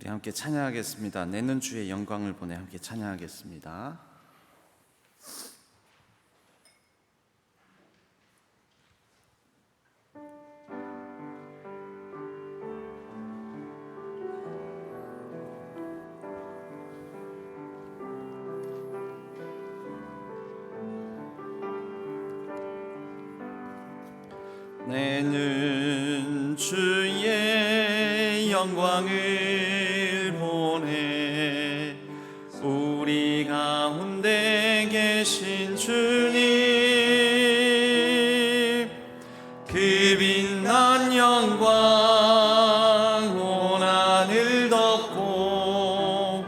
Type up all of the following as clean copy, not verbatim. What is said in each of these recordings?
우리 함께 찬양하겠습니다. 내는 주의 영광을 보내 함께 찬양하겠습니다. 내는 주의 영광을 보내 우리 가운데 계신 주님, 그 빛난 영광 온 하늘 덮고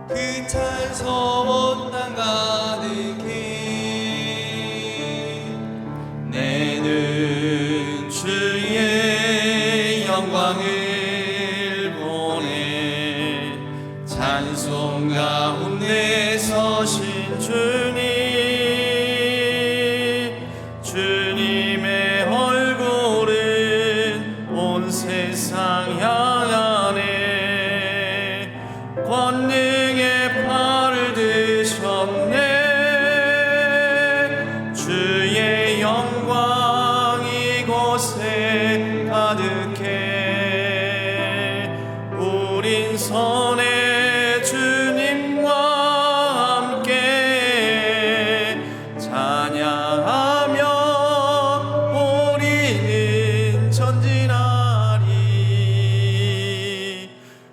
그 찬송 온 땅 가득해. 내는 주의 영광을 보내 찬송 가운데 서신 주님, 주님의 얼굴은 온 세상 향하네. 권능의 팔을 드셨네. 주의 영광 이곳에 가득해. 우린 선의 주님과 함께 찬양하며 우리는 전진하리.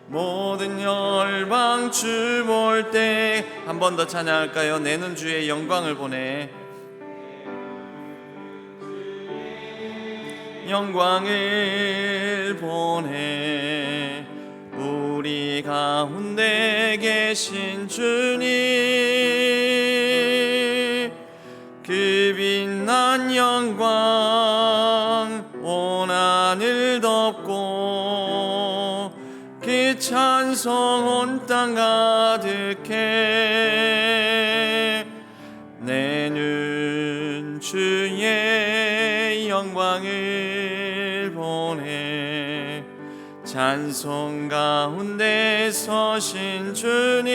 모든 열방 주 볼 때 한 번 더 찬양할까요? 내는 주의 영광을 보내 영광을 보내 우리 가운데 계신 주님, 그 빛난 영광 온 하늘 덮고 그 찬송 온 땅 가득해. 내는 주의 영광을 보내 찬송 가운데 서신 주님,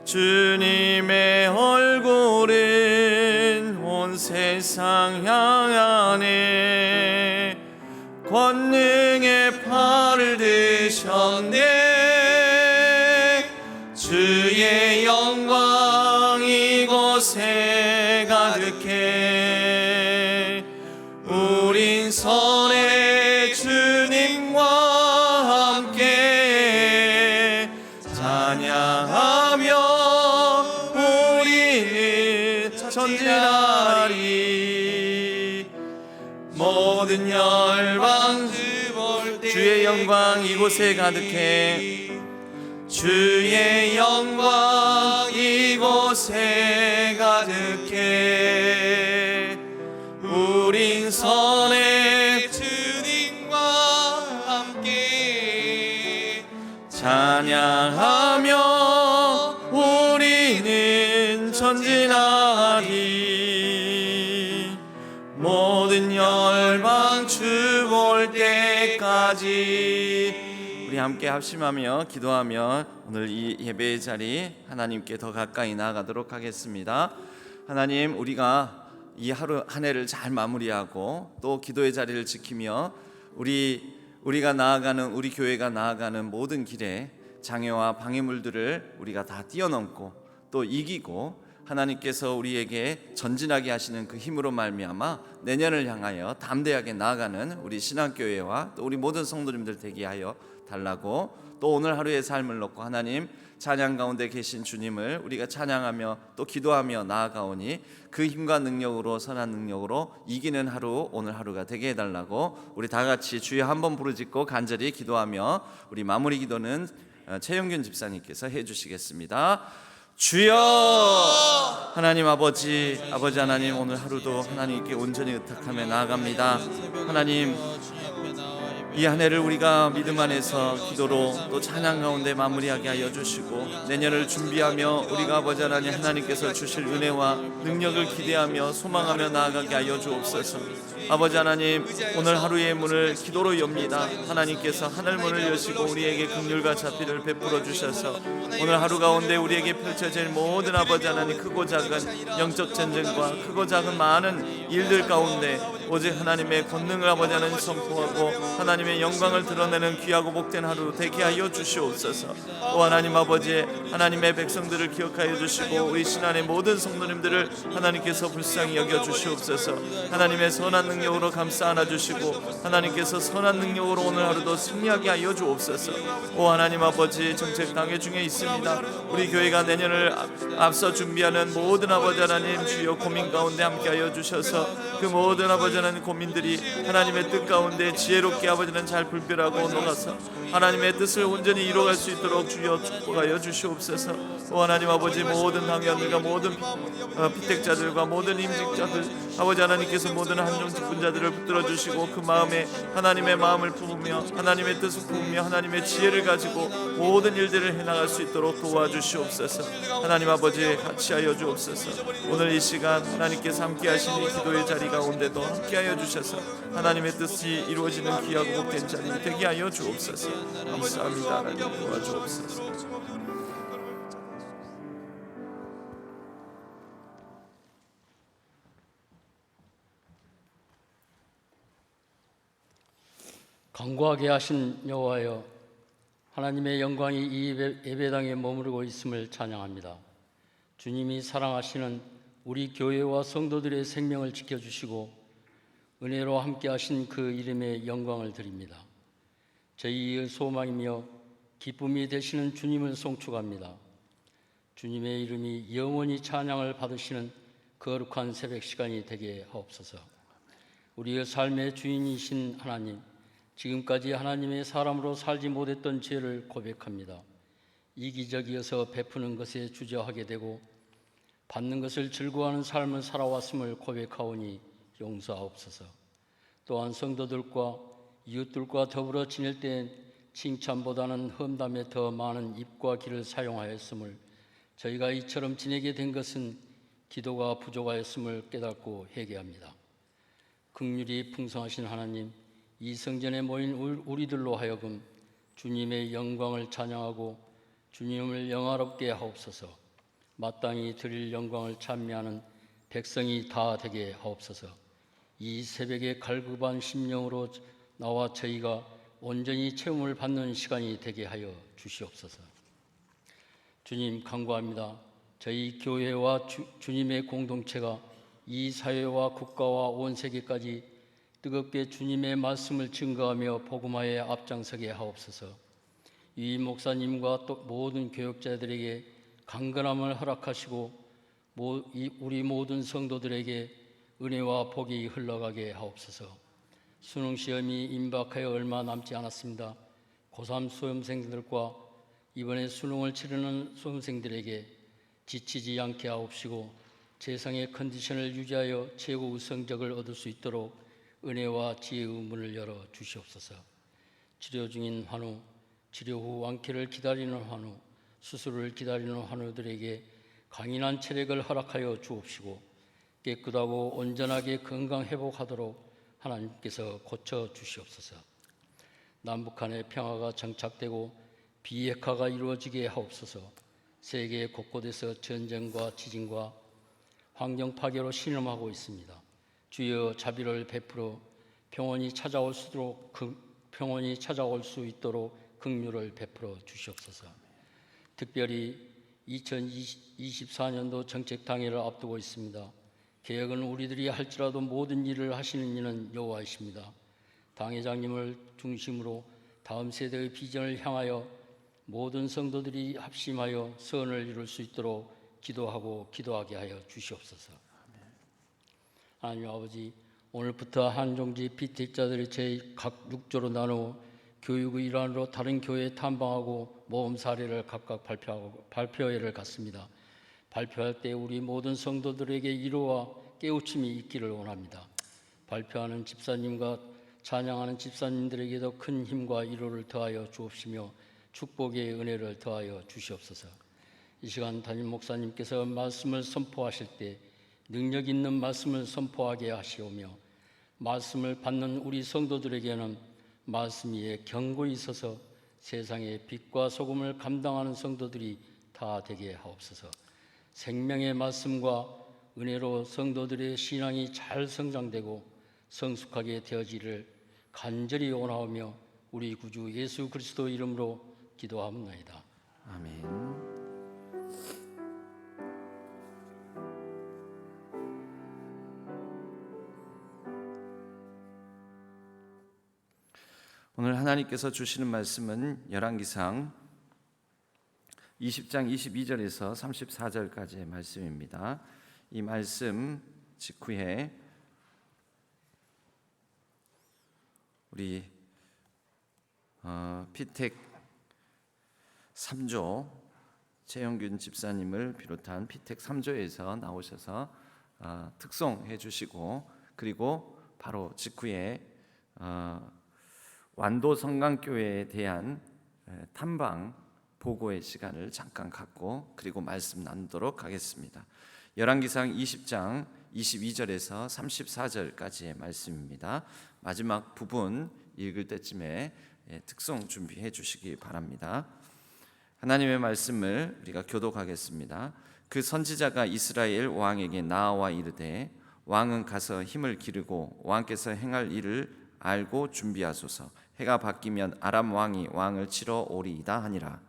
주님의 얼굴은 온 세상 향하네. 권능의 팔을 드셨네. 주의 영광 이곳에 가득해. 우린 선의 주님과 함께 찬양하며 우리는 전진하리. 모든 열방 주의 영광 이곳에 가득해. 주의 영광 이곳에 가득해. 우린 선의 주님과 함께 찬양하며 우리는 전진하리. 모든 열방 주 볼 때까지 우리 함께 합심하며 기도하며 오늘 이 예배의 자리 하나님께 더 가까이 나아가도록 하겠습니다. 하나님, 우리가 이 하루 한 해를 잘 마무리하고 또 기도의 자리를 지키며 우리가 나아가는, 우리 교회가 나아가는 모든 길에 장애와 방해물들을 우리가 다 뛰어넘고 또 이기고 하나님께서 우리에게 전진하게 하시는 그 힘으로 말미암아 내년을 향하여 담대하게 나아가는 우리 신앙교회와 또 우리 모든 성도님들 되게 하여 달라고, 또 오늘 하루의 삶을 놓고 하나님 찬양 가운데 계신 주님을 우리가 찬양하며 또 기도하며 나아가오니 그 힘과 능력으로, 선한 능력으로 이기는 하루, 오늘 하루가 되게 해달라고 우리 다 같이 주여 한번 부르짖고 간절히 기도하며 우리 마무리 기도는 최영균 집사님께서 해주시겠습니다. 주여! 하나님 아버지 하나님, 오늘 하루도 하나님께 온전히 의탁하며 나아갑니다. 하나님, 이 한 해를 우리가 믿음 안에서 기도로 또 찬양 가운데 마무리하게 하여 주시고 내년을 준비하며 우리가 아버지 하나님께서 주실 은혜와 능력을 기대하며 소망하며 나아가게 하여 주옵소서. 아버지 하나님, 오늘 하루의 문을 기도로 엽니다. 하나님께서 하늘 문을 여시고 우리에게 긍휼과 자비를 베풀어 주셔서 오늘 하루 가운데 우리에게 펼쳐질 모든 아버지 하나님 크고 작은 영적 전쟁과 크고 작은 많은 일들 가운데 오직 하나님의 권능을 아버지 하나님 선포하고 하나님의 영광을 드러내는 귀하고 복된 하루 되게 하여 주시옵소서. 오 하나님 아버지, 하나님의 백성들을 기억하여 주시고 우리 신안의 모든 성도님들을 하나님께서 불쌍히 여겨 주시옵소서. 하나님의 선한 능력으로 감싸 안아 주시고 하나님께서 선한 능력으로 오늘 하루도 승리하게 하여 주옵소서. 오 하나님 아버지, 정책 당회 중에 있습니다. 우리 교회가 내년을 앞서 준비하는 모든 아버지 하나님 주여 고민 가운데 함께하여 주셔서 그 모든 아버지 하나님 고민들이 하나님의 뜻 가운데 지혜롭게 아버지는 잘 분별하고 녹아서 하나님의 뜻을 온전히 이루어갈 수 있도록 주여 축복하여 주시옵소서. 오 하나님 아버지, 모든 당회원들과 모든 피택자들과 모든 임직자들 아버지 하나님께서 모든 한종 직분자들을 붙들어 주시고 그 마음에 하나님의 마음을 품으며 하나님의 뜻을 품으며 하나님의 지혜를 가지고 모든 일들을 해나갈 수 있도록 도와주시옵소서. 하나님 아버지, 같이 하여 주옵소서. 오늘 이 시간 하나님께서 함께 하시는 이 기도의 자리 가운데도 함께 하여 주셔서 하나님의 뜻이 이루어지는 귀하고 복된 자리 되게 하여 주옵소서. 감사합니다. 하나님 도와주옵소서. 강구하게 하신 여호와여, 하나님의 영광이 이 예배당에 머무르고 있음을 찬양합니다. 주님이 사랑하시는 우리 교회와 성도들의 생명을 지켜주시고 은혜로 함께 하신 그 이름의 영광을 드립니다. 저희의 소망이며 기쁨이 되시는 주님을 송축합니다. 주님의 이름이 영원히 찬양을 받으시는 거룩한 새벽 시간이 되게 하옵소서. 우리의 삶의 주인이신 하나님, 지금까지 하나님의 사람으로 살지 못했던 죄를 고백합니다. 이기적이어서 베푸는 것에 주저하게 되고 받는 것을 즐거워하는 삶을 살아왔음을 고백하오니 용서하옵소서. 또한 성도들과 이웃들과 더불어 지낼 때 칭찬보다는 험담에 더 많은 입과 귀를 사용하였음을, 저희가 이처럼 지내게 된 것은 기도가 부족하였음을 깨닫고 회개합니다. 긍휼이 풍성하신 하나님, 이 성전에 모인 우리들로 하여금 주님의 영광을 찬양하고 주님을 영화롭게 하옵소서. 마땅히 드릴 영광을 찬미하는 백성이 다 되게 하옵소서. 이 새벽에 갈급한 심령으로 나와 저희가 온전히 체험을 받는 시간이 되게 하여 주시옵소서. 주님, 간구합니다. 저희 교회와 주님의 공동체가 이 사회와 국가와 온 세계까지 뜨겁게 주님의 말씀을 증거하며 복음화에 앞장서게 하옵소서. 이 목사님과 또 모든 교역자들에게 강건함을 허락하시고 우리 모든 성도들에게 은혜와 복이 흘러가게 하옵소서. 수능시험이 임박하여 얼마 남지 않았습니다. 고3 수험생들과 이번에 수능을 치르는 수험생들에게 지치지 않게 하옵시고 재상의 컨디션을 유지하여 최고 성적을 얻을 수 있도록 은혜와 지혜의 문을 열어 주시옵소서. 치료 중인 환우, 치료 후 완쾌를 기다리는 환우, 수술을 기다리는 환우들에게 강인한 체력을 허락하여 주옵시고 깨끗하고 온전하게 건강 회복하도록 하나님께서 고쳐 주시옵소서. 남북한의 평화가 정착되고 비핵화가 이루어지게 하옵소서. 세계 곳곳에서 전쟁과 지진과 환경 파괴로 신음하고 있습니다. 주여 자비를 베풀어 평온이 찾아올 수 있도록 긍휼을 베풀어 주시옵소서. 특별히 2024년도 정책 당회를 앞두고 있습니다. 개혁은 우리들이 할지라도 모든 일을 하시는 이는 여호와이십니다. 당회장님을 중심으로 다음 세대의 비전을 향하여 모든 성도들이 합심하여 선을 이룰 수 있도록 기도하게 하여 주시옵소서. 하나님 아버지, 오늘부터 한종지 피택자들이 제 각 6조로 나누어 교육의 일환으로 다른 교회에 탐방하고 모험 사례를 각각 발표회를 갖습니다. 발표할 때 우리 모든 성도들에게 위로와 깨우침이 있기를 원합니다. 발표하는 집사님과 찬양하는 집사님들에게도 큰 힘과 위로를 더하여 주옵시며 축복의 은혜를 더하여 주시옵소서. 이 시간 담임 목사님께서 말씀을 선포하실 때 능력 있는 말씀을 선포하게 하시오며 말씀을 받는 우리 성도들에게는 말씀 위에 경고히 있어서 세상의 빛과 소금을 감당하는 성도들이 다 되게 하옵소서. 생명의 말씀과 은혜로 성도들의 신앙이 잘 성장되고 성숙하게 되어지를 간절히 원하오며 우리 구주 예수 그리스도 이름으로 기도하옵나이다. 아멘. 오늘 하나님께서 주시는 말씀은 열왕기상 20장 22절에서 34절까지의 말씀입니다. 이 말씀 직후에 우리 피택 3조 최영균 집사님을 비롯한 피택 3조에서 나오셔서 특송해 주시고, 그리고 바로 직후에 완도 성강교회에 대한 탐방 보고의 시간을 잠깐 갖고 그리고 말씀 나누도록 하겠습니다. 열왕기상 20장 22절에서 34절까지의 말씀입니다. 마지막 부분 읽을 때쯤에 특송 준비해 주시기 바랍니다. 하나님의 말씀을 우리가 교독하겠습니다. 그 선지자가 이스라엘 왕에게 나아와 이르되, 왕은 가서 힘을 기르고 왕께서 행할 일을 알고 준비하소서. 해가 바뀌면 아람 왕이 왕을 치러 오리이다 하니라.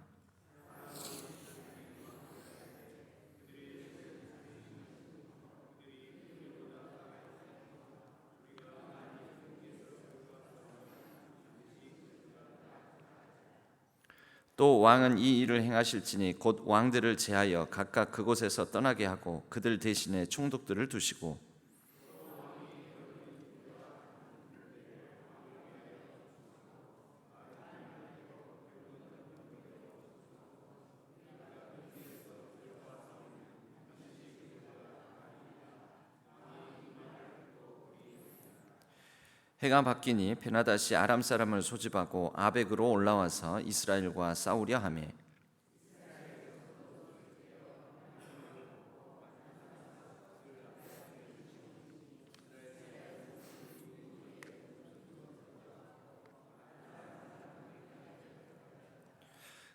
또 왕은 이 일을 행하실지니 곧 왕들을 제하여 각각 그곳에서 떠나게 하고 그들 대신에 총독들을 두시고, 해가 바뀌니 베나다시 아람 사람을 소집하고 아벡으로 올라와서 이스라엘과 싸우려 하며,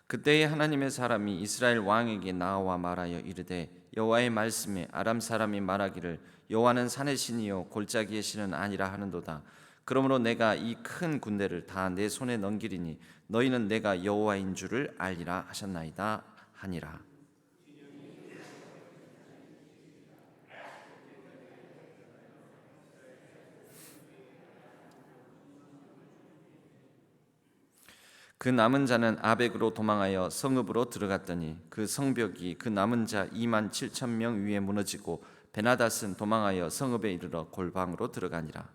그때에 하나님의 사람이 이스라엘 왕에게 나와 말하여 이르되, 여호와의 말씀에 아람 사람이 말하기를 여호와는 산의 신이요 골짜기의 신은 아니라 하는도다. 그러므로 내가 이 큰 군대를 다 내 손에 넘기리니 너희는 내가 여호와인 줄을 알리라 하셨나이다 하니라. 그 남은 자는 아벡으로 도망하여 성읍으로 들어갔더니 그 성벽이 그 남은 자 2만 7천 명 위에 무너지고 베나닷은 도망하여 성읍에 이르러 골방으로 들어가니라.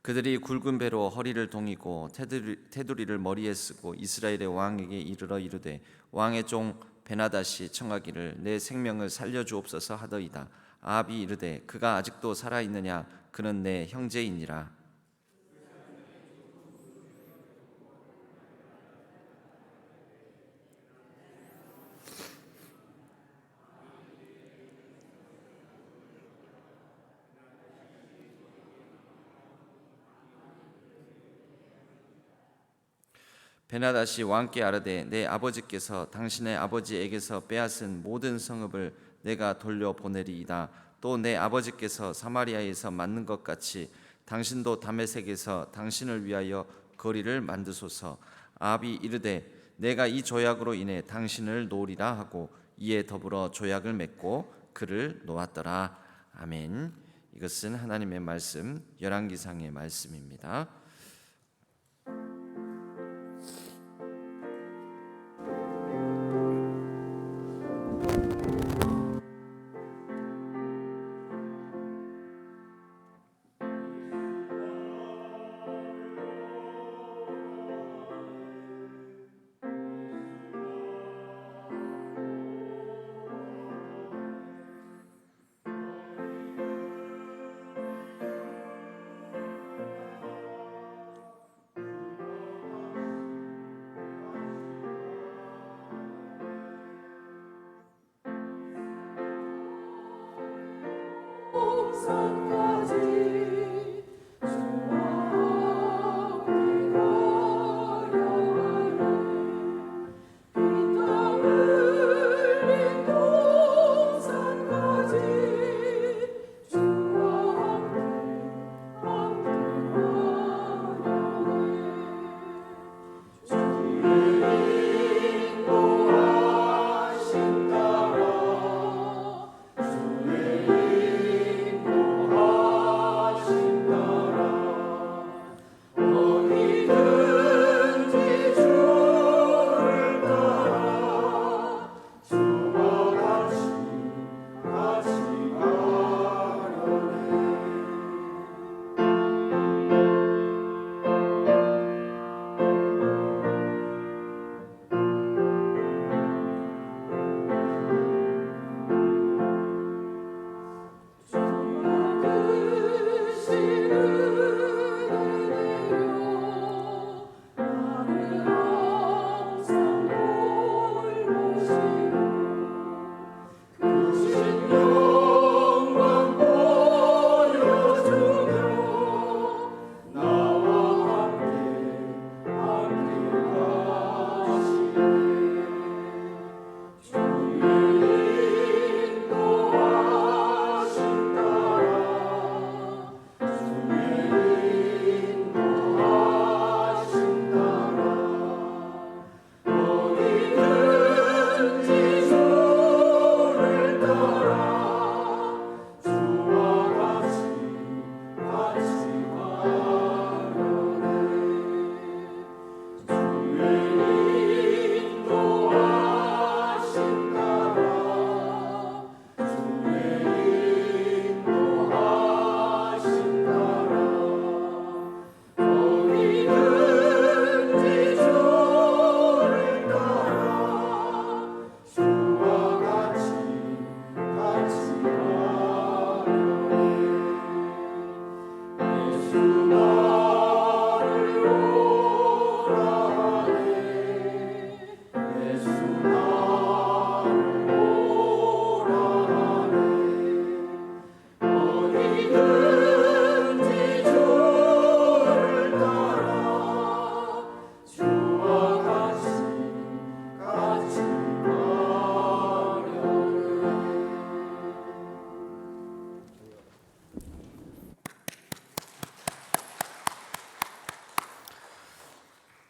그들이 굵은 배로 허리를 동이고 테두리를 머리에 쓰고 이스라엘의 왕에게 이르러 이르되, 왕의 종 베나닷이 청하기를 내 생명을 살려주옵소서 하더이다. 아합이 이르되, 그가 아직도 살아있느냐? 그는 내 형제이니라. 베나닷이 왕께 아뢰되, 내 아버지께서 당신의 아버지에게서 빼앗은 모든 성읍을 내가 돌려보내리이다. 또 내 아버지께서 사마리아에서 만든 것 같이 당신도 다메섹에서 당신을 위하여 거리를 만드소서. 아합이 이르되, 내가 이 조약으로 인해 당신을 놓으리라 하고 이에 더불어 조약을 맺고 그를 놓았더라. 아멘. 이것은 하나님의 말씀, 열왕기상의 말씀입니다.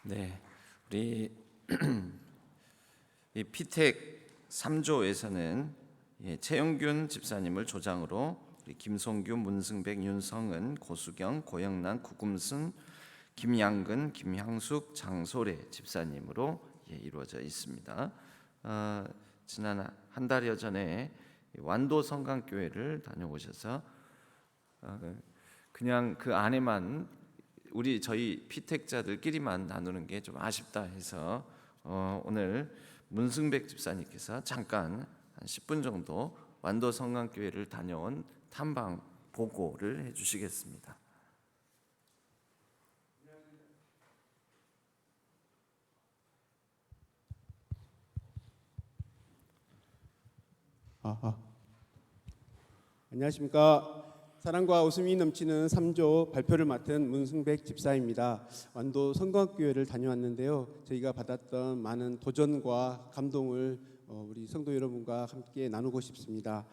네, 우리 이 피택 3조에서는 최영균 집사님을 조장으로 우리 김송규, 문승백, 윤성은, 고수경, 고영란, 구금순, 김양근, 김향숙, 장소래 집사님으로 이루어져 있습니다. 지난 한 달여 전에 완도 성강교회를 다녀오셔서 그냥 그 안에만 저희 피택자들끼리만 나누는 게 좀 아쉽다 해서 오늘 문승백 집사님께서 잠깐 한 10분 정도 완도 성강교회를 다녀온 탐방 보고를 해주시겠습니다. 안녕하십니까. 사랑과 웃음이 넘치는 3조 발표를 맡은 문승백 집사입니다. 완도 성광교회를 다녀왔는데요. 저희가 받았던 많은 도전과 감동을 우리 성도 여러분과 함께 나누고 싶습니다.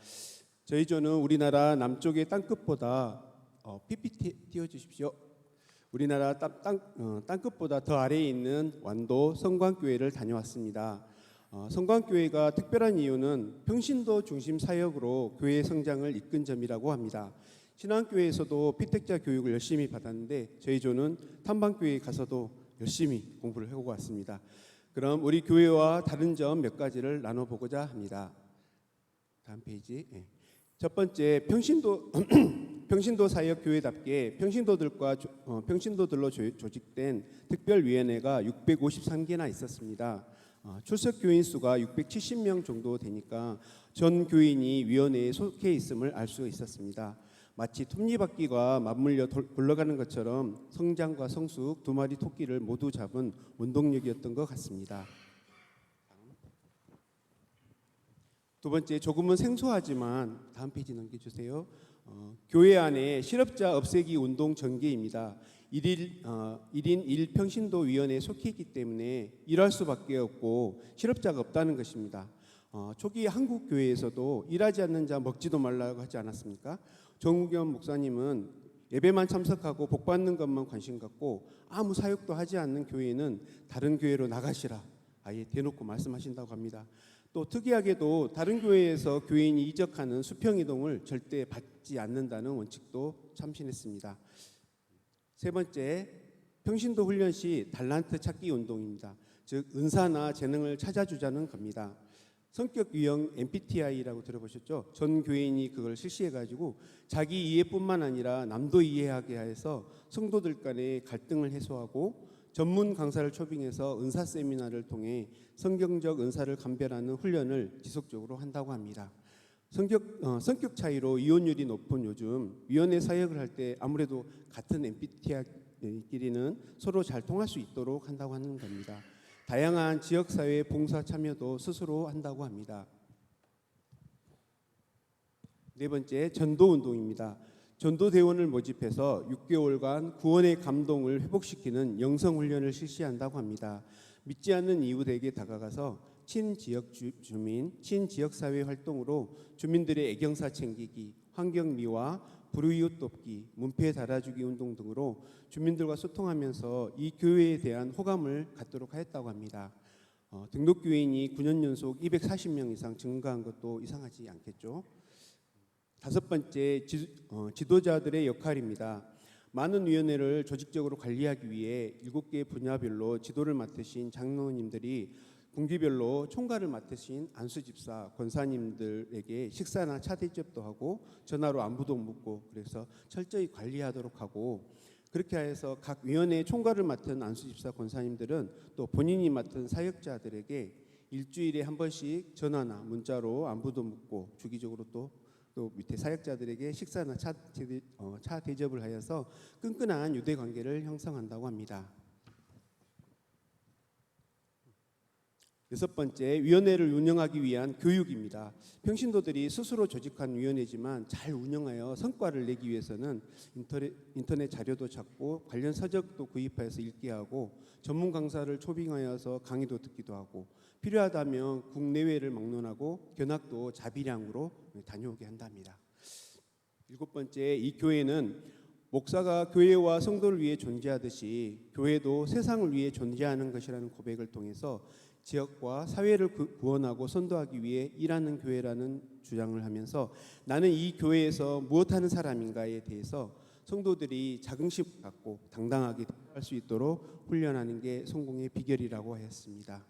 저희 조는 우리나라 남쪽의 땅끝보다 PPT 띄워주십시오. 우리나라 땅끝보다 더 아래에 있는 완도 성광교회를 다녀왔습니다. 성광교회가 특별한 이유는 평신도 중심 사역으로 교회 성장을 이끈 점이라고 합니다. 신앙교회에서도 피택자 교육을 열심히 받았는데 저희 조는 탐방교회에 가서도 열심히 공부를 해오고 왔습니다. 그럼 우리 교회와 다른 점 몇 가지를 나눠보고자 합니다. 다음 페이지. 첫 번째, 평신도 사역 교회답게 평신도들로 조직된 특별위원회가 653개나 있었습니다. 출석 교인 수가 670명 정도 되니까 전 교인이 위원회에 속해 있음을 알 수 있었습니다. 마치 톱니바퀴가 맞물려 굴러가는 것처럼 성장과 성숙 두 마리 토끼를 모두 잡은 원동력이었던 것 같습니다. 두 번째, 조금은 생소하지만 다음 페이지 넘겨주세요. 교회 안에 실업자 없애기 운동 전개입니다. 1인 1평신도 위원회에 속해 있기 때문에 일할 수밖에 없고 실업자가 없다는 것입니다. 초기 한국 교회에서도 일하지 않는 자 먹지도 말라고 하지 않았습니까? 정우겸 목사님은 예배만 참석하고 복 받는 것만 관심 갖고 아무 사역도 하지 않는 교회는 다른 교회로 나가시라 아예 대놓고 말씀하신다고 합니다. 또 특이하게도 다른 교회에서 교인이 이적하는 수평이동을 절대 받지 않는다는 원칙도 참신했습니다. 세 번째, 평신도 훈련 시 달란트 찾기 운동입니다. 즉 은사나 재능을 찾아주자는 겁니다. 성격 유형 MBTI라고 들어보셨죠? 전 교인이 그걸 실시해가지고 자기 이해뿐만 아니라 남도 이해하게 해서 성도들 간의 갈등을 해소하고 전문 강사를 초빙해서 은사 세미나를 통해 성경적 은사를 감별하는 훈련을 지속적으로 한다고 합니다. 성격 차이로 이혼율이 높은 요즘 위원회 사역을 할 때 아무래도 같은 MBTI끼리는 서로 잘 통할 수 있도록 한다고 하는 겁니다. 다양한 지역사회 봉사 참여도 스스로 한다고 합니다. 네 번째, 전도운동입니다. 전도대원을 모집해서 6개월간 구원의 감동을 회복시키는 영성훈련을 실시한다고 합니다. 믿지 않는 이웃에게 다가가서 친지역 주민, 친지역사회 활동으로 주민들의 애경사 챙기기, 환경미화, 불우이웃 돕기, 문패 달아주기 운동 등으로 주민들과 소통하면서 이 교회에 대한 호감을 갖도록 하였다고 합니다. 등록 교인이 9년 연속 240명 이상 증가한 것도 이상하지 않겠죠. 다섯 번째, 지도자들의 역할입니다. 많은 위원회를 조직적으로 관리하기 위해 7개 분야별로 지도를 맡으신 장로님들이 분기별로 총괄을 맡으신 안수집사, 권사님들에게 식사나 차 대접도 하고 전화로 안부도 묻고 그래서 철저히 관리하도록 하고, 그렇게 해서 각 위원회 총괄을 맡은 안수집사, 권사님들은 또 본인이 맡은 사역자들에게 일주일에 한 번씩 전화나 문자로 안부도 묻고 주기적으로 또 밑에 사역자들에게 식사나 차 대접을 하여서 끈끈한 유대 관계를 형성한다고 합니다. 여섯 번째, 위원회를 운영하기 위한 교육입니다. 평신도들이 스스로 조직한 위원회지만 잘 운영하여 성과를 내기 위해서는 인터넷 자료도 찾고 관련 서적도 구입해서 읽게 하고 전문 강사를 초빙하여서 강의도 듣기도 하고 필요하다면 국내외를 막론하고 견학도 자비량으로 다녀오게 한답니다. 일곱 번째, 이 교회는 목사가 교회와 성도를 위해 존재하듯이 교회도 세상을 위해 존재하는 것이라는 고백을 통해서 지역과 사회를 구원하고 선도하기 위해 일하는 교회라는 주장을 하면서 나는 이 교회에서 무엇하는 사람인가에 대해서 성도들이 자긍심 갖고 당당하게 할 수 있도록 훈련하는 게 성공의 비결이라고 하였습니다.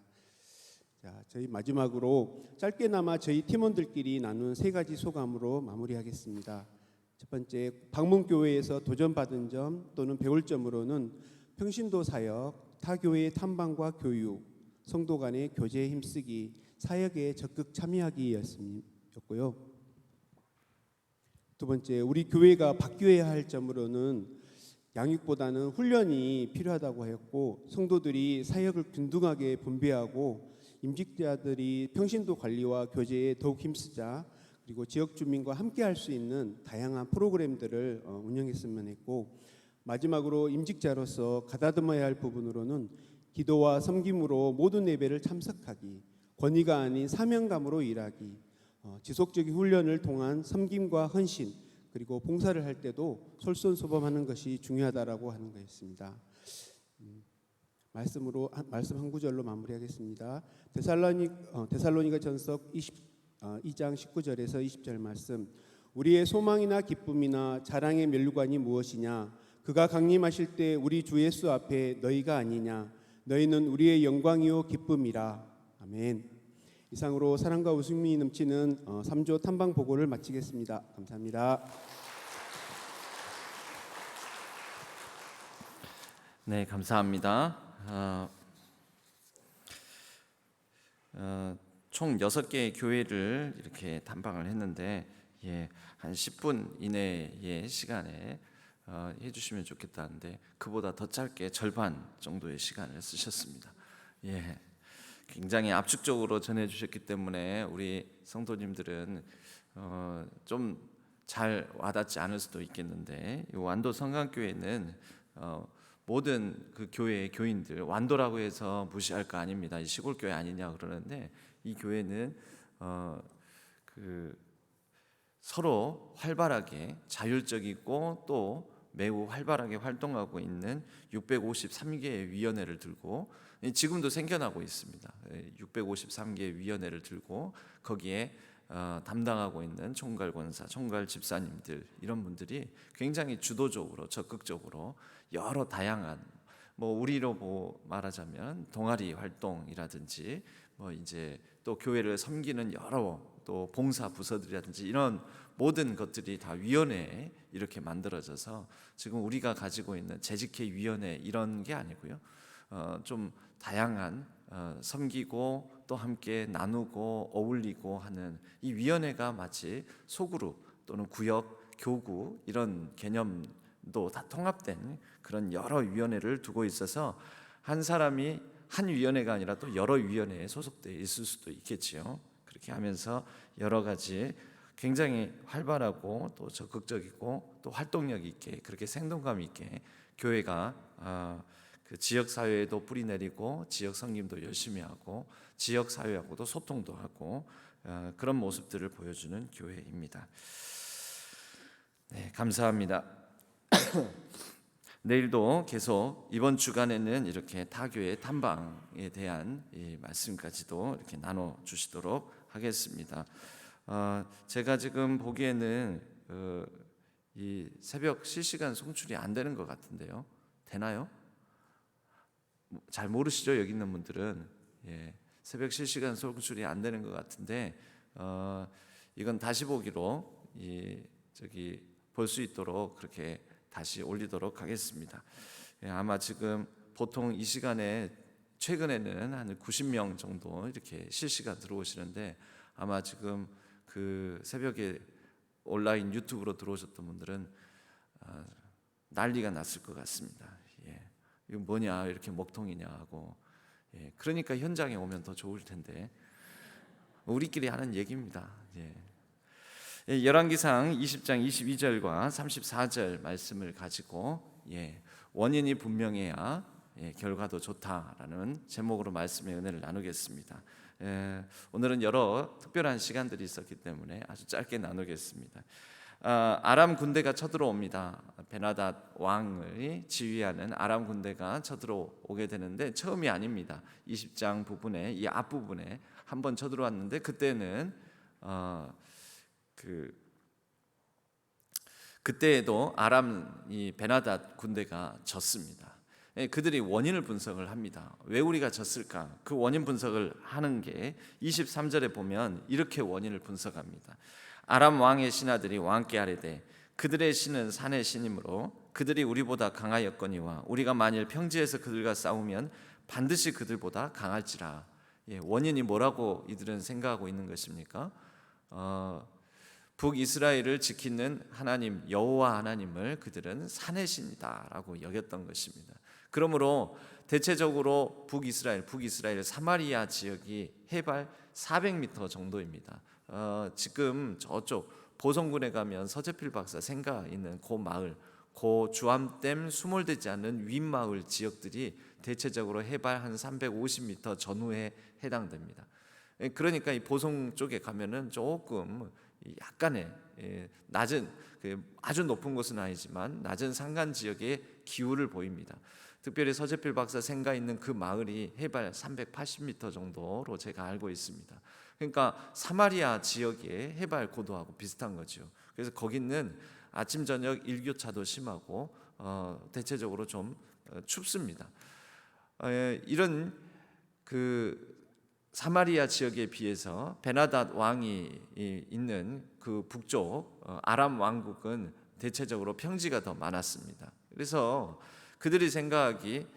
자, 저희 마지막으로 짧게나마 저희 팀원들끼리 나눈 세 가지 소감으로 마무리하겠습니다. 첫 번째, 방문교회에서 도전받은 점 또는 배울 점으로는 평신도 사역, 타교회의 탐방과 교육, 성도 간의 교제에 힘쓰기, 사역에 적극 참여하기였고요. 두 번째, 우리 교회가 바뀌어야 할 점으로는 양육보다는 훈련이 필요하다고 하였고, 성도들이 사역을 균등하게 분배하고 임직자들이 평신도 관리와 교제에 더욱 힘쓰자, 그리고 지역 주민과 함께 할 수 있는 다양한 프로그램들을 운영했으면 했고, 마지막으로 임직자로서 가다듬어야 할 부분으로는 기도와 섬김으로 모든 예배를 참석하기, 권위가 아닌 사명감으로 일하기, 지속적인 훈련을 통한 섬김과 헌신, 그리고 봉사를 할 때도 솔선수범하는 것이 중요하다라고 하는 것입니다. 말씀 한 구절로 마무리하겠습니다. 데살로니가 전서 2장 19절에서 20절 말씀. 우리의 소망이나 기쁨이나 자랑의 면류관이 무엇이냐? 그가 강림하실 때 우리 주 예수 앞에 너희가 아니냐? 너희는 우리의 영광이요 기쁨이라. 아멘. 이상으로 사랑과 웃음이 넘치는 3조 탐방 보고를 마치겠습니다. 감사합니다. 네, 감사합니다. 총 6개의 교회를 이렇게 탐방을 했는데 한 10분 이내의 시간에 해주시면 좋겠다는데 그보다 더 짧게 절반 정도의 시간을 쓰셨습니다. 굉장히 압축적으로 전해주셨기 때문에 우리 성도님들은 좀 잘 와닿지 않을 수도 있겠는데, 이 완도 성강교회는 모든 그 교회의 교인들, 완도라고 해서 무시할 거 아닙니다. 이 시골 교회 아니냐 그러는데, 이 교회는 그 서로 활발하게 자율적이고 또 매우 활발하게 활동하고 있는 653개의 위원회를 들고, 지금도 생겨나고 있습니다. 653개의 위원회를 들고 거기에 담당하고 있는 총괄권사, 총괄 집사님들, 이런 분들이 굉장히 주도적으로 적극적으로 여러 다양한, 우리로 말하자면 동아리 활동이라든지 이제 또 교회를 섬기는 여러 또 봉사 부서들이라든지 이런 모든 것들이 다 위원회에 이렇게 만들어져서, 지금 우리가 가지고 있는 재직회 위원회 이런 게 아니고요, 좀 다양한 섬기고 또 함께 나누고 어울리고 하는 이 위원회가 마치 소그룹 또는 구역, 교구 이런 개념도 다 통합된 그런 여러 위원회를 두고 있어서, 한 사람이 한 위원회가 아니라 또 여러 위원회에 소속되어 있을 수도 있겠지요. 그렇게 하면서 여러 가지 굉장히 활발하고 또 적극적이고 또 활동력 있게, 그렇게 생동감 있게 교회가 그 지역 사회에도 뿌리 내리고 지역 섬김도 열심히 하고 지역 사회하고도 소통도 하고 그런 모습들을 보여주는 교회입니다. 네, 감사합니다. 내일도 계속 이번 주간에는 이렇게 타교의 탐방에 대한 이 말씀까지도 이렇게 나눠 주시도록 하겠습니다. 제가 지금 보기에는 이 새벽 실시간 송출이 안 되는 것 같은데요. 되나요? 잘 모르시죠? 여기 있는 분들은. 새벽 실시간 송출이 안 되는 것 같은데, 이건 다시 보기로 볼 수 있도록 그렇게 다시 올리도록 하겠습니다. 아마 지금 보통 이 시간에 최근에는 한 90명 정도 이렇게 실시간 들어오시는데, 아마 지금 그 새벽에 온라인 유튜브로 들어오셨던 분들은 난리가 났을 것 같습니다. 이거 뭐냐, 이렇게 먹통이냐 하고. 그러니까 현장에 오면 더 좋을 텐데, 우리끼리 하는 얘기입니다. 열왕기상 20장 22절과 34절 말씀을 가지고 원인이 분명해야 결과도 좋다라는 제목으로 말씀의 은혜를 나누겠습니다. 오늘은 여러 특별한 시간들이 있었기 때문에 아주 짧게 나누겠습니다. 아람 군대가 쳐들어옵니다. 베나닷 왕을 지휘하는 아람 군대가 쳐들어오게 되는데, 처음이 아닙니다. 20장 부분에, 이 앞부분에 한번 쳐들어왔는데, 그때는 그때에도 아람 이 베나닷 군대가 졌습니다. 그들이 원인을 분석을 합니다. 왜 우리가 졌을까? 그 원인 분석을 하는 게 23절에 보면 이렇게 원인을 분석합니다. 아람 왕의 신하들이 왕께 아뢰되 그들의 신은 산의 신이므로 그들이 우리보다 강하였거니와 우리가 만일 평지에서 그들과 싸우면 반드시 그들보다 강할지라. 원인이 뭐라고 이들은 생각하고 있는 것입니까? 북이스라엘을 지키는 하나님 여호와 하나님을 그들은 산의 신이다라고 여겼던 것입니다. 그러므로 대체적으로 북이스라엘 사마리아 지역이 해발 400m 정도입니다. 지금 저쪽 보성군에 가면 서재필 박사 생가 있는 그 마을, 그 주암댐 수몰되지 않는 윗마을 지역들이 대체적으로 해발 한 350m 전후에 해당됩니다. 그러니까 이 보성 쪽에 가면은 조금 약간의 낮은, 아주 높은 곳은 아니지만 낮은 산간 지역의 기후를 보입니다. 특별히 서재필 박사 생가 있는 그 마을이 해발 380m 정도로 제가 알고 있습니다. 그러니까 사마리아 지역의 해발 고도하고 비슷한 거죠. 그래서 거기는 아침 저녁 일교차도 심하고 대체적으로 좀 춥습니다. 이런 그 사마리아 지역에 비해서 베나닷 왕이 있는 그 북쪽 아람 왕국은 대체적으로 평지가 더 많았습니다. 그래서 그들이 생각하기에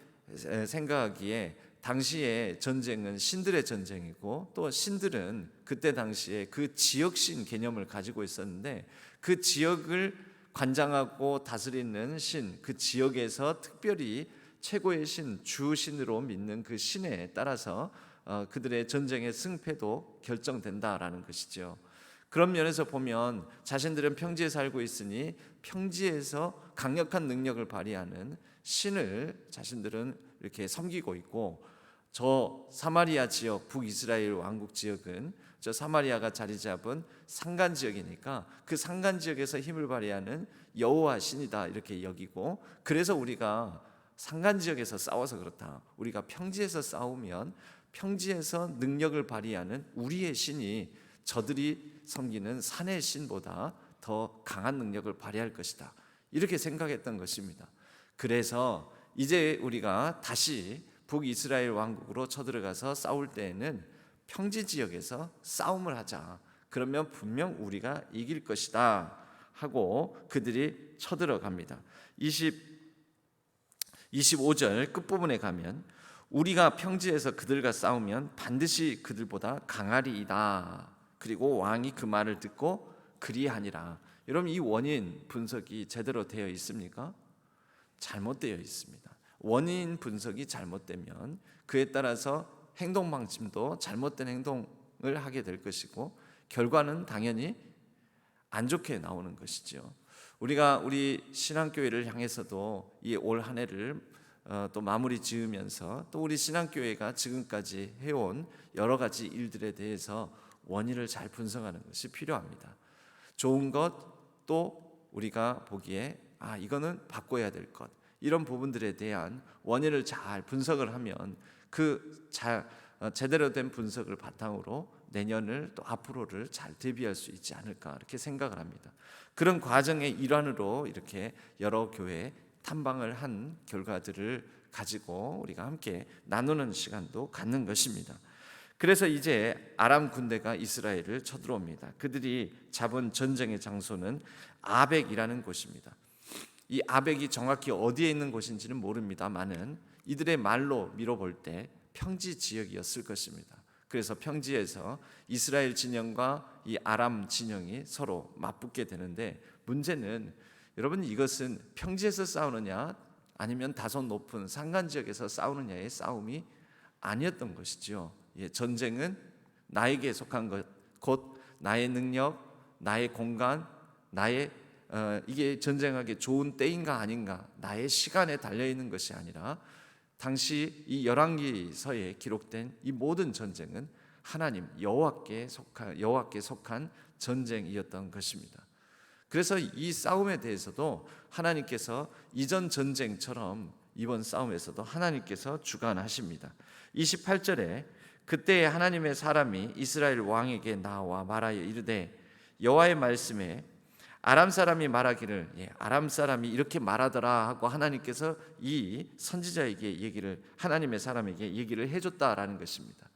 당시의 전쟁은 신들의 전쟁이고, 또 신들은 그때 당시에 그 지역신 개념을 가지고 있었는데, 그 지역을 관장하고 다스리는 신, 그 지역에서 특별히 최고의 신, 주신으로 믿는 그 신에 따라서 그들의 전쟁의 승패도 결정된다라는 것이죠. 그런 면에서 보면 자신들은 평지에 살고 있으니 평지에서 강력한 능력을 발휘하는 신을 자신들은 이렇게 섬기고 있고, 저 사마리아 지역, 북이스라엘 왕국 지역은 저 사마리아가 자리 잡은 산간 지역이니까 그 산간 지역에서 힘을 발휘하는 여호와 신이다 이렇게 여기고, 그래서 우리가 산간 지역에서 싸워서 그렇다, 우리가 평지에서 싸우면 평지에서 능력을 발휘하는 우리의 신이 저들이 섬기는 산의 신보다 더 강한 능력을 발휘할 것이다, 이렇게 생각했던 것입니다. 그래서 이제 우리가 다시 북이스라엘 왕국으로 쳐들어가서 싸울 때에는 평지 지역에서 싸움을 하자, 그러면 분명 우리가 이길 것이다 하고 그들이 쳐들어갑니다. 25절 끝부분에 가면 우리가 평지에서 그들과 싸우면 반드시 그들보다 강하리이다. 그리고 왕이 그 말을 듣고 그리하니라. 여러분, 이 원인 분석이 제대로 되어 있습니까? 잘못되어 있습니다. 원인 분석이 잘못되면 그에 따라서 행동 방침도 잘못된 행동을 하게 될 것이고, 결과는 당연히 안 좋게 나오는 것이죠. 우리가 우리 신앙교회를 향해서도 이 올 한 해를 또 마무리 지으면서 또 우리 신앙교회가 지금까지 해온 여러 가지 일들에 대해서 원인을 잘 분석하는 것이 필요합니다. 좋은 것, 또 우리가 보기에 이거는 바꿔야 될 것, 이런 부분들에 대한 원인을 잘 분석을 하면 제대로 된 분석을 바탕으로 내년을 또 앞으로를 잘 대비할 수 있지 않을까, 이렇게 생각을 합니다. 그런 과정의 일환으로 이렇게 여러 교회 탐방을 한 결과들을 가지고 우리가 함께 나누는 시간도 갖는 것입니다. 그래서 이제 아람 군대가 이스라엘을 쳐들어옵니다. 그들이 잡은 전쟁의 장소는 아벡이라는 곳입니다. 이 아벡이 정확히 어디에 있는 곳인지는 모릅니다만은 이들의 말로 미뤄볼 때 평지 지역이었을 것입니다. 그래서 평지에서 이스라엘 진영과 이 아람 진영이 서로 맞붙게 되는데, 문제는 여러분, 이것은 평지에서 싸우느냐 아니면 다소 높은 산간 지역에서 싸우느냐의 싸움이 아니었던 것이죠. 전쟁은 나에게 속한 것, 곧 나의 능력, 나의 공간, 이게 전쟁하기 좋은 때인가 아닌가, 나의 시간에 달려있는 것이 아니라 당시 이 열왕기서에 기록된 이 모든 전쟁은 하나님 여호와께 속한 전쟁이었던 것입니다. 그래서 이 싸움에 대해서도 하나님께서 이전 전쟁처럼 이번 싸움에서도 하나님께서 주관하십니다. 28절에 그때 하나님의 사람이 이스라엘 왕에게 나와 말하여 이르되, 여호와의 말씀에 아람 사람이 말하기를, 아람 사람이 이렇게 말하더라 하고 하나님께서 이 선지자에게 하나님의 사람에게 얘기를 해줬다라는 것입니다.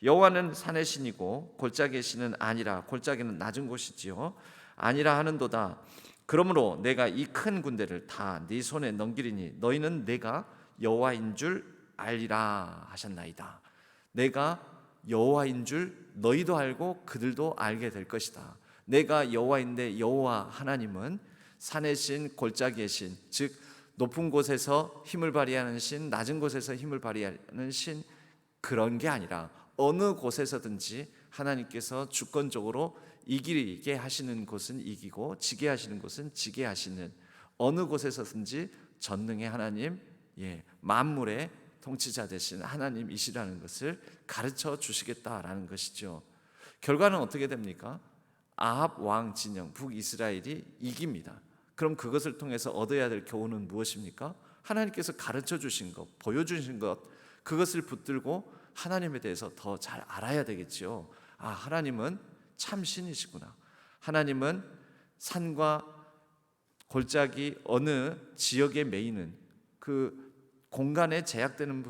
여호와는 산의 신이고 골짜기의 신은 아니라, 골짜기는 낮은 곳이지요, 아니라 하는도다. 그러므로 내가 이 큰 군대를 다 네 손에 넘기리니 너희는 내가 여호와인 줄 알리라 하셨나이다. 내가 여호와인 줄 너희도 알고 그들도 알게 될 것이다. 내가 여호와인데, 여호와 하나님은 산의 신, 골짜기의 신, 즉 높은 곳에서 힘을 발휘하는 신, 낮은 곳에서 힘을 발휘하는 신, 그런 게 아니라 어느 곳에서든지 하나님께서 주권적으로 이기게 하시는 곳은 이기고 지게 하시는 곳은 지게 하시는, 어느 곳에서든지 전능의 하나님, 만물의 통치자 되신 하나님이시라는 것을 가르쳐 주시겠다라는 것이죠. 결과는 어떻게 됩니까? 아합 왕 진영 북이스라엘이 이깁니다. 그럼 그것을 통해서 얻어야 될 교훈은 무엇입니까? 하나님께서 가르쳐 주신 것, 보여주신 것, 그것을 붙들고 하나님에 대해서 더 잘 알아야 되겠죠. 하나님은 참 신이시구나. 하나님은 산과 골짜기 어느 지역에 매이는 그 공간에 제한되는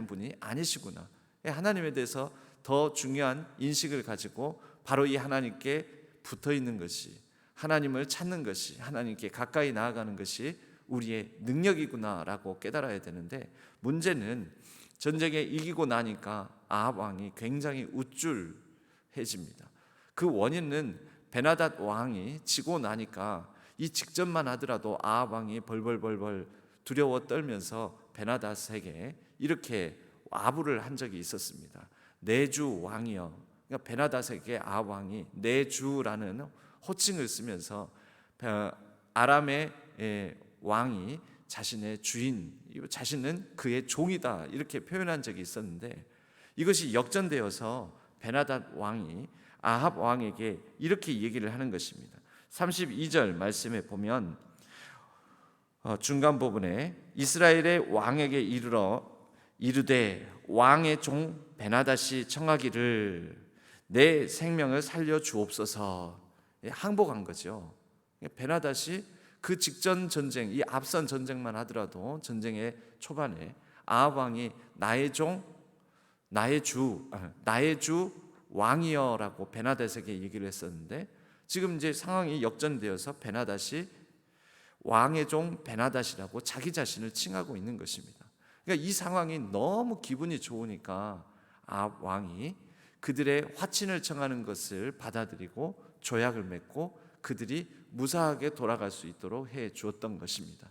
분이 아니시구나. 하나님에 대해서 더 중요한 인식을 가지고 바로 이 하나님께 붙어 있는 것이, 하나님을 찾는 것이, 하나님께 가까이 나아가는 것이 우리의 능력이구나라고 깨달아야 되는데, 문제는 전쟁에 이기고 나니까 아합 왕이 굉장히 우쭐해집니다. 그 원인은 베나닷 왕이 지고 나니까 이 직전만 하더라도 아합 왕이 벌벌벌 두려워 떨면서 베나닷에게 이렇게 아부를 한 적이 있었습니다. 내 주 왕이여, 그러니까 베나닷에게 아합 왕이 내 주라는 호칭을 쓰면서 아람의 왕이 자신의 주인, 자신은 그의 종이다 이렇게 표현한 적이 있었는데, 이것이 역전되어서 베나닷 왕이 아합 왕에게 이렇게 얘기를 하는 것입니다. 32절 말씀에 보면 중간 부분에 이스라엘의 왕에게 이르되 왕의 종 베나닷이 청하기를 내 생명을 살려 주옵소서. 항복한 거죠. 베나닷이 그 직전 전쟁, 이 앞선 전쟁만 하더라도 전쟁의 초반에 아합 왕이 나의 종, 나의 주 왕이여라고 베나닷에게 얘기를 했었는데, 지금 이제 상황이 역전되어서 베나닷이 왕의 종 베나닷이라고 자기 자신을 칭하고 있는 것입니다. 그러니까 이 상황이 너무 기분이 좋으니까 아합 왕이 그들의 화친을 청하는 것을 받아들이고 조약을 맺고 그들이 무사하게 돌아갈 수 있도록 해 주었던 것입니다.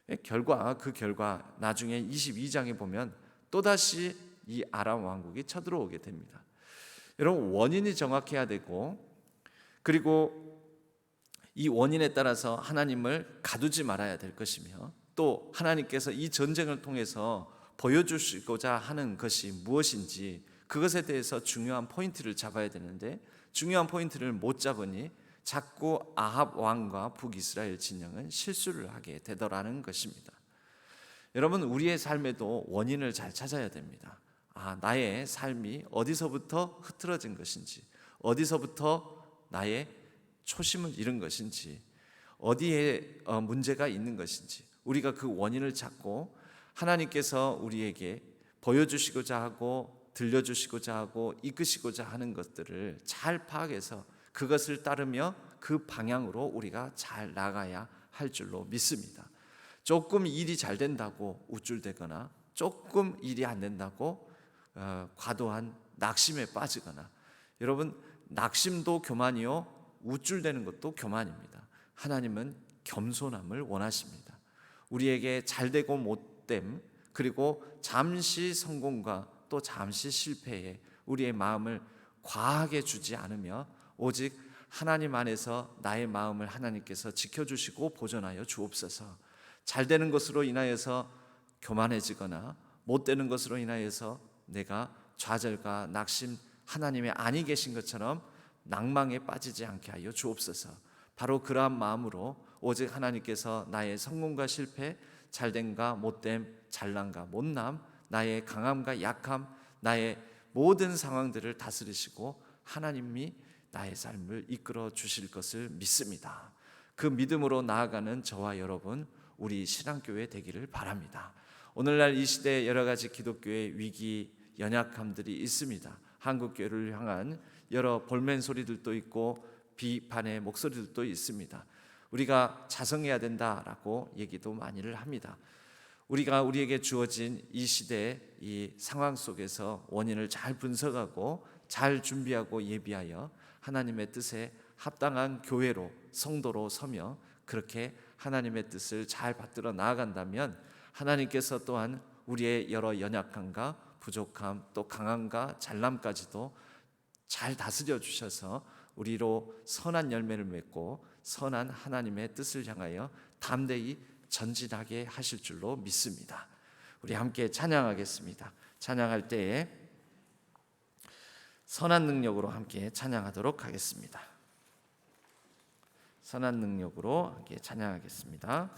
그 결과 나중에 22장에 보면 또다시 이 아람 왕국이 쳐들어오게 됩니다. 여러분, 원인이 정확해야 되고, 그리고 이 원인에 따라서 하나님을 가두지 말아야 될 것이며, 또 하나님께서 이 전쟁을 통해서 보여주시고자 하는 것이 무엇인지 그것에 대해서 중요한 포인트를 잡아야 되는데, 중요한 포인트를 못 잡으니 자꾸 아합 왕과 북이스라엘 진영은 실수를 하게 되더라는 것입니다. 여러분, 우리의 삶에도 원인을 잘 찾아야 됩니다. 나의 삶이 어디서부터 흐트러진 것인지, 어디서부터 나의 초심을 잃은 것인지, 어디에 문제가 있는 것인지, 우리가 그 원인을 찾고 하나님께서 우리에게 보여주시고자 하고 들려주시고자 하고 이끄시고자 하는 것들을 잘 파악해서 그것을 따르며 그 방향으로 우리가 잘 나가야 할 줄로 믿습니다. 조금 일이 잘 된다고 우쭐대거나, 조금 일이 안 된다고 과도한 낙심에 빠지거나, 여러분, 낙심도 교만이요 우쭐대는 것도 교만입니다. 하나님은 겸손함을 원하십니다. 우리에게 잘되고 못됨, 그리고 잠시 성공과 또 잠시 실패에 우리의 마음을 과하게 주지 않으며 오직 하나님 안에서 나의 마음을 하나님께서 지켜주시고 보존하여 주옵소서. 잘되는 것으로 인하여서 교만해지거나 못되는 것으로 인하여서 내가 좌절과 낙심, 하나님의 아니 계신 것처럼 낭망에 빠지지 않게 하여 주옵소서. 바로 그러한 마음으로 오직 하나님께서 나의 성공과 실패, 잘됨과 못됨, 잘남과 못남, 나의 강함과 약함, 나의 모든 상황들을 다스리시고 하나님이 나의 삶을 이끌어 주실 것을 믿습니다. 그 믿음으로 나아가는 저와 여러분, 우리 신앙교회 되기를 바랍니다. 오늘날 이 시대에 여러 가지 기독교의 위기, 연약함들이 있습니다. 한국교회를 향한 여러 볼멘 소리들도 있고 비판의 목소리들도 있습니다. 우리가 자성해야 된다라고 얘기도 많이를 합니다. 우리가 우리에게 주어진 이 시대의 이 상황 속에서 원인을 잘 분석하고 잘 준비하고 예비하여 하나님의 뜻에 합당한 교회로, 성도로 서며 그렇게 하나님의 뜻을 잘 받들어 나아간다면 하나님께서 또한 우리의 여러 연약함과 부족함, 또 강함과 잘남까지도 잘 다스려 주셔서 우리로 선한 열매를 맺고 선한 하나님의 뜻을 향하여 담대히 전진하게 하실 줄로 믿습니다. 우리 함께 찬양하겠습니다. 찬양할 때에 선한 능력으로 함께 찬양하도록 하겠습니다. 선한 능력으로 함께 찬양하겠습니다.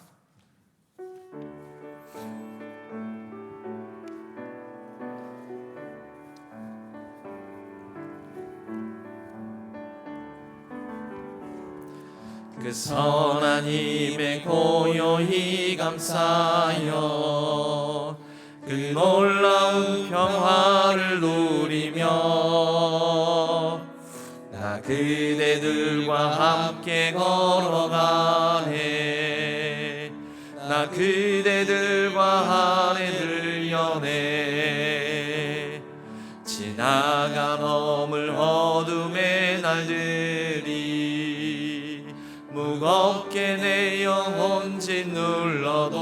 그 선한 힘에 고요히 감사하여 그 놀라운 평화를 누리며 나 그대들과 함께 걸어가네. 나 그대들과 안에 들려네. 지나가 넘을 어둠의 날들이 무겁게 내 영혼 짓눌러도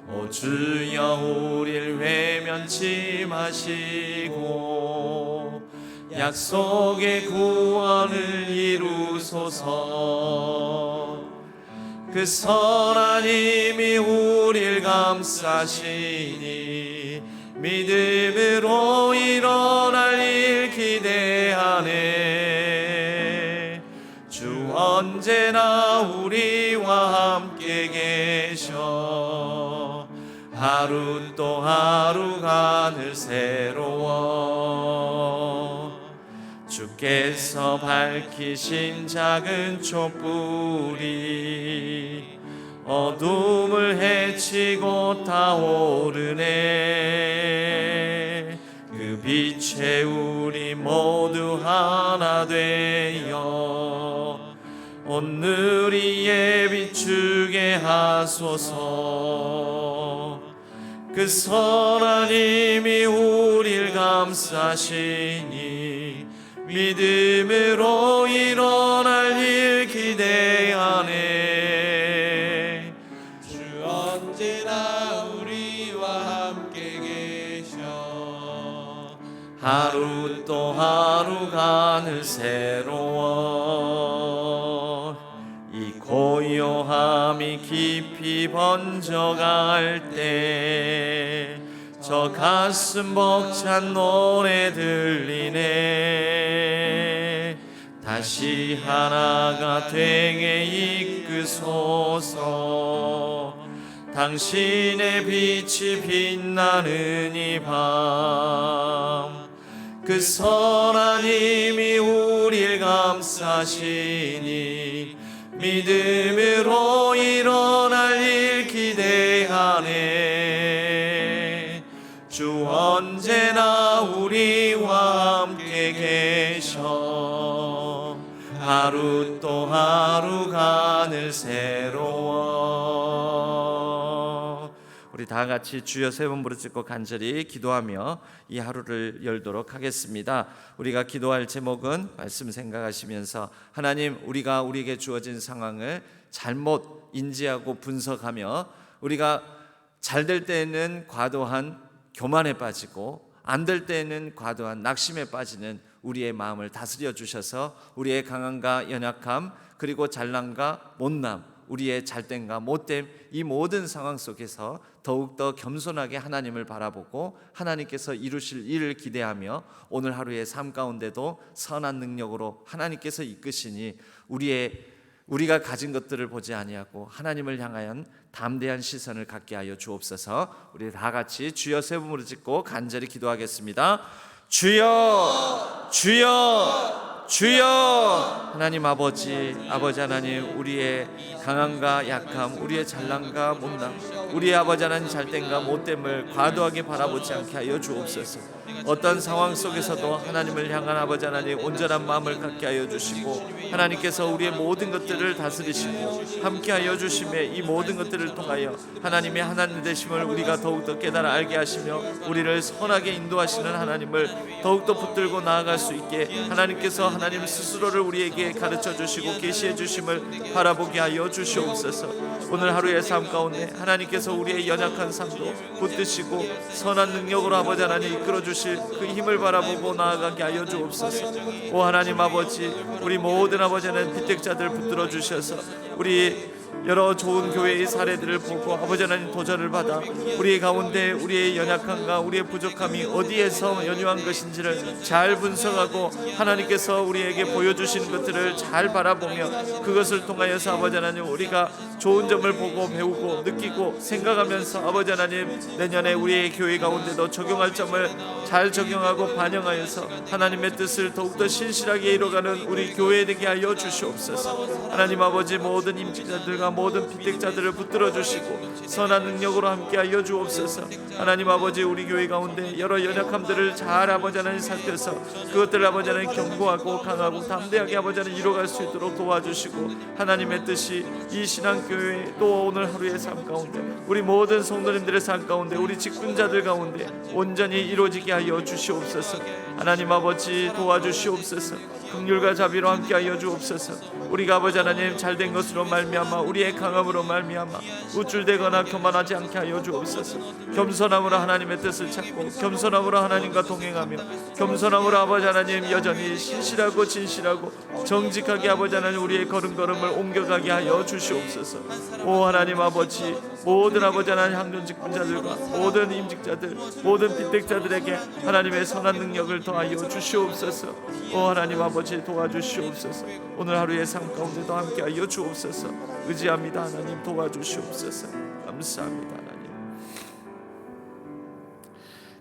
오 주여 우릴 외면치 마시고 약속의 구원을 이루소서. 그 선한 힘이 우릴 감싸시니 믿음으로 일어날 일 기대하네. 주 언제나 우리와 함께 계셔. 하루 또 하루가 늘 새로워. 주께서 밝히신 작은 촛불이 어둠을 헤치고 타오르네. 그 빛에 우리 모두 하나 되어 온누리에 비추게 하소서. 그 선한 힘이 우릴 감싸시니 믿음으로 일어날 일 기대하네. 주 언제나 우리와 함께 계셔. 하루 또 하루가 늘 새로워. 이 고요함이 깊이 번져갈 때 저 가슴 벅찬 노래 들리네. 다시 하나가 되게 이끄소서. 당신의 빛이 빛나는 이 밤. 그 선한 힘이 우릴 감싸시니 믿음으로 일어날 일 기대하네. 주 언제나 우리와 함께 계셔. 하루 또 하루가 늘 새로워. 우리 다 같이 주여 세 번 부르짖고 간절히 기도하며 이 하루를 열도록 하겠습니다. 우리가 기도할 제목은 말씀 생각하시면서 하나님, 우리가 우리에게 주어진 상황을 잘못 인지하고 분석하며 우리가 잘 될 때에는 과도한 교만에 빠지고 안 될 때에는 과도한 낙심에 빠지는 우리의 마음을 다스려 주셔서 우리의 강함과 연약함, 그리고 잘남과 못남, 우리의 잘됨과 못됨, 이 모든 상황 속에서 더욱더 겸손하게 하나님을 바라보고 하나님께서 이루실 일을 기대하며 오늘 하루의 삶 가운데도 선한 능력으로 하나님께서 이끄시니 우리가 가진 것들을 보지 아니하고 하나님을 향하여 담대한 시선을 갖게 하여 주옵소서. 우리 다 같이 주여 세 번 부르짖고 간절히 기도하겠습니다. 주여, 주여, 주여. 하나님 아버지 하나님, 우리의 강함과 약함, 우리의 잘남과 못남, 우리의 아버지 하나님 잘됨과 못됨을 과도하게 바라보지 않게 하여 주옵소서. 어떤 상황 속에서도 하나님을 향한 아버지 하나님 온전한 마음을 갖게 하여 주시고 하나님께서 우리의 모든 것들을 다스리시고 함께 하여 주심에 이 모든 것들을 통하여 하나님의 하나님 되심을 우리가 더욱더 깨달아 알게 하시며 우리를 선하게 인도하시는 하나님을 더욱더 붙들고 나아갈 수 있게 하나님께서 하나님 스스로를 우리에게 가르쳐 주시고 계시해 주심을 바라보게 하여 주시옵소서. 오늘 하루의 삶 가운데 하나님께서 우리의 연약한 삶도 붙드시고 선한 능력으로 아버지 하나님 이끌어 주실 그 힘을 바라보고 나아가게 하여 주옵소서. 오 하나님 아버지, 우리 모든 아버지 하나님 빚택자들 붙들어 주셔서 우리 여러 좋은 교회의 사례들을 보고 아버지 하나님 도전을 받아 우리 가운데 우리의 연약함과 우리의 부족함이 어디에서 연유한 것인지를 잘 분석하고 하나님께서 우리에게 보여주시는 것들을 잘 바라보며 그것을 통하여서 아버지 하나님 우리가 좋은 점을 보고 배우고 느끼고 생각하면서 아버지 하나님 내년에 우리의 교회 가운데도 적용할 점을 잘 적용하고 반영하여서 하나님의 뜻을 더욱더 신실하게 이뤄가는 우리 교회 되게 하여 주시옵소서. 하나님 아버지, 모든 임직자들과 모든 빚택자들을 붙들어 주시고 선한 능력으로 함께 하여 주옵소서. 하나님 아버지, 우리 교회 가운데 여러 연약함들을 잘 아버지 하나님 살펴서 그것들을 아버지 하나님 견고하고 강하고 담대하게 아버지 하나님 이뤄갈 수 있도록 도와주시고 하나님의 뜻이 이 신앙교회 교회 또 오늘 하루의 삶 가운데 우리 모든 성도님들의 삶 가운데 우리 직분자들 가운데 온전히 이루어지게 하여 주시옵소서. 하나님 아버지 도와주시옵소서. 긍휼과 자비로 함께하여 주옵소서. 우리가 아버지 하나님 잘된 것으로 말미암아 우리의 강함으로 말미암아 우쭐대거나 교만하지 않게 하여 주옵소서. 겸손함으로 하나님의 뜻을 찾고 겸손함으로 하나님과 동행하며 겸손함으로 아버지 하나님 여전히 신실하고 진실하고 정직하게 아버지 하나님 우리의 걸음걸음을 옮겨가게 하여 주시옵소서. 오 하나님 아버지 모든 아버지 하나님 향전 직분자들과 모든 임직자들 모든 빈택자들에게 하나님의 선한 능력을 더하여 주시옵소서. 오 하나님 아버지 도와주시옵소서. 오늘 하루의 삶 가운데도 함께하여 주옵소서. 의지합니다. 하나님 도와주시옵소서. 감사합니다. 하나님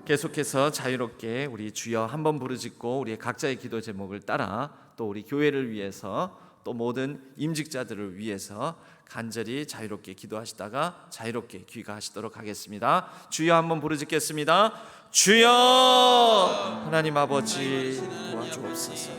계속해서 자유롭게 우리 주여 한번 부르짖고 우리의 각자의 기도 제목을 따라 또 우리 교회를 위해서 또 모든 임직자들을 위해서 간절히 자유롭게 기도하시다가 자유롭게 귀가하시도록 하겠습니다. 주여 한번 부르짖겠습니다. 주여 하나님 아버지 도와주옵소서.